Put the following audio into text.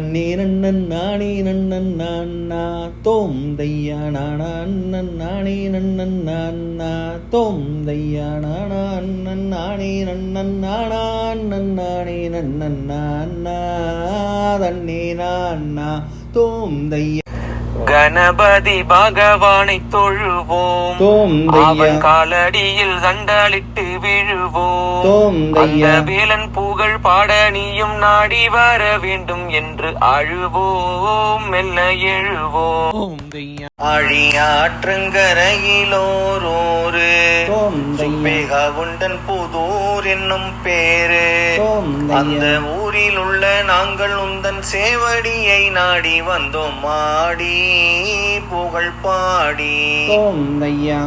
தண்ணே நன்னன் நானே நன்னன் நான்னா தோம் தையா நானா அண்ணன் நானே நன்னன் நான்னா தோம் தையா நானா அண்ணன் நானே நன்னன் நானா அண்ணன் நானே நன்னன் நான்னா தண்ணே நான்னா தோம் தையா. கணபதி பகவானை தொழுவோம், தோம் தையா அவன் காலடியில் சண்டலிட்டு விழுவோம். தோம் அந்த தையா வேலன் புகழ் பாட நீயும் நாடி வர வேண்டும் என்று அழுவோம், மெல்ல எழுவோம். தோம் தையா ஆழியாற்றங்கரையிலோரோரு தோம் தையா உண்டன் புதூர் என்னும் பேரு. தோம் அந்த தையா ஊரில் உள்ள நாங்கள் உந்தன் சேவடியை நாடி வந்தோம், மாடி புகழ் பாடி. தோம் தையா